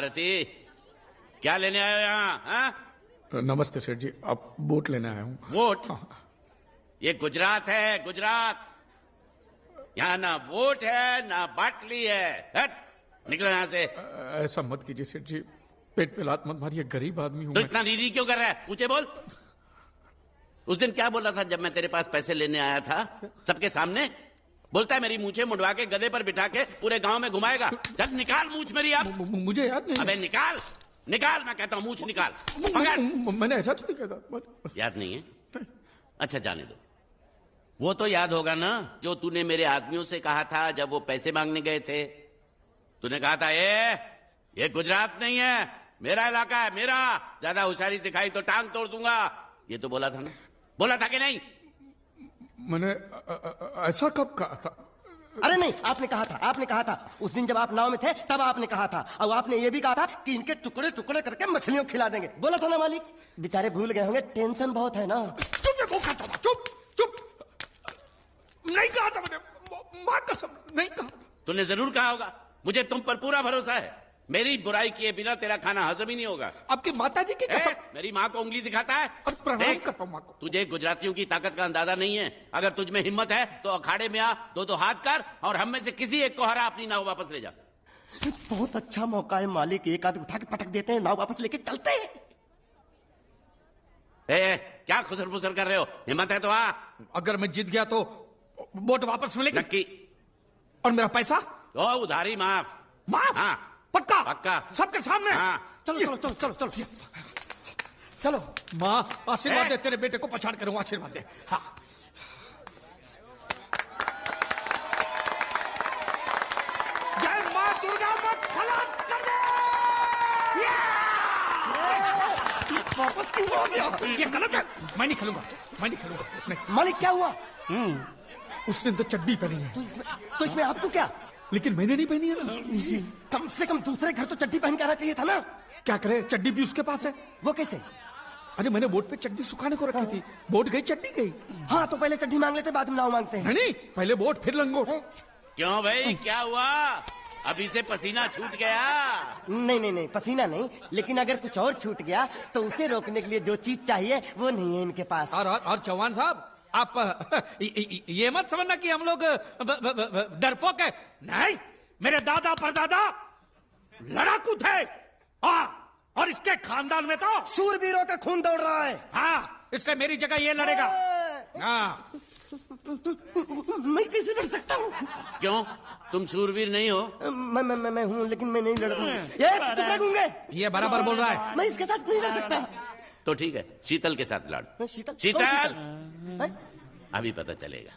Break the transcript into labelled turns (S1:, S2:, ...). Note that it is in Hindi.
S1: भारती, क्या लेने आए हो यहाँ? हाँ?
S2: नमस्ते सेठ जी, आप वोट लेने आया हूँ।
S1: वोट? ये गुजरात है, गुजरात। यहाँ ना वोट है ना बाटली है। हट, निकलो यहाँ से।
S2: ऐसा मत कीजिए सेठ जी, पेट पे लात मत मारिए, गरीब आदमी हूँ
S1: तो
S2: मैं।
S1: इतना नीरी क्यों कर रहा है? पूछे बोल। उस दिन क्या बोला था जब मैं तेरे पास पैसे लेने आया था सबके सामने? बोलता है मेरी मूछें मुंडवा के गधे पर बिठा के पूरे गांव में घुमाएगा। चल निकाल मूछ मेरी अब।
S2: मुझे याद नहीं।
S1: अबे निकाल, निकाल, मैं कहता हूँ मूछ निकाल। पकड़।
S2: मैंने ऐसा थोड़ी कहता।
S1: याद नहीं है? अच्छा जाने दो। वो तो याद होगा ना जो तूने मेरे आदमियों से कहा था जब वो पैसे मांगने गए थे। तूने कहा था ये गुजरात नहीं है, मेरा इलाका है, मेरा। ज्यादा होशियारी दिखाई तो टांग तोड़ दूंगा। ये तो बोला था ना? बोला था कि नहीं?
S2: मैंने ऐसा कब कहा था?
S3: अरे नहीं, आपने कहा था उस दिन जब आप नाव में थे तब आपने कहा था। और आपने ये भी कहा था कि इनके टुकड़े टुकड़े करके मछलियों को खिला देंगे। बोला था ना मालिक? बेचारे भूल गए होंगे, टेंशन बहुत है ना।
S2: चुप। नहीं कहा था मैंने, मां कसम नहीं कहा।
S1: तूने जरूर कहा होगा। मुझे तुम पर पूरा भरोसा है। मेरी बुराई किए बिना तेरा खाना हजम ही नहीं होगा।
S2: आपकी माता जी की कसम।
S1: मेरी माँ को उंगली दिखाता है।
S2: और प्रणाम करता हूँ माँ को।
S1: तुझे गुजरातियों की ताकत का अंदाजा नहीं है। अगर तुझ में हिम्मत है तो अखाड़े में आ, दो हाथ कर और हम में से किसी एक को हरा, अपनी नाव वापस ले जा।
S3: बहुत अच्छा मौका है मालिक, एक आदमी उठा के पटक देते हैं, नाव वापस लेके चलते हैं।
S1: क्या खुसर फुसर कर रहे हो? हिम्मत है तो आ।
S2: अगर मैं जीत गया तो वोट वापस मिलेगी?
S1: नक्की।
S2: और मेरा पैसा?
S1: ओ उधारी माफ।
S2: माफ?
S1: हाँ
S2: पक्का?
S1: पक्का।
S2: सबके सामने?
S1: हाँ।
S3: चलो
S2: माँ आशीर्वाद दे, तेरे बेटे को पछाड़ करूंगा, आशीर्वाद दे। हाँ। जय माँ दुर्गा, मत खलास कर दे।
S3: वापस क्यों हो गया?
S2: ये गलत है, मैं नहीं खेलूंगा नहीं।
S3: मालिक क्या हुआ?
S2: उसने तो चड्डी पहनी है।
S3: तो इसमें आपको क्या?
S2: लेकिन मैंने नहीं पहनी है ना।
S3: कम से कम दूसरे घर तो चड्डी पहन के आना चाहिए था ना।
S2: क्या करे, चड्डी भी उसके पास है।
S3: वो कैसे?
S2: अरे मैंने बोट पे चड्डी सुखाने को रखी थी, बोट गई चड्डी गई।
S3: हाँ तो पहले चड्डी मांग लेते, बाद में नाव मांगते हैं।
S2: नहीं, पहले बोट फिर लंगोट।
S1: क्यों भाई, क्या हुआ? अभी से पसीना छूट गया?
S3: नहीं, पसीना नहीं, लेकिन अगर कुछ और छूट गया तो उसे रोकने के लिए जो चीज चाहिए वो नहीं है इनके पास।
S2: और चौहान साहब, आप ये मत समझना कि हम लोग डरपोक है। नहीं, मेरे दादा परदादा लड़ाकू थे और इसके खानदान में तो
S3: शूरवीरों का खून दौड़ रहा है।
S2: हाँ, इसलिए मेरी जगह ये लड़ेगा। हाँ।
S3: मैं कैसे लड़ सकता हूँ?
S1: क्यों, तुम शूरवीर नहीं हो?
S3: मैं हूँ, लेकिन मैं नहीं लड़ूंगा। ये टुकड़े गूंगे।
S2: ये बराबर बोल रहा है।
S3: मैं इसके साथ नहीं लड़ सकता।
S1: तो ठीक है, शीतल के साथ लड़।
S3: शीतल?
S1: शीतल,
S3: है?
S1: अभी पता चलेगा।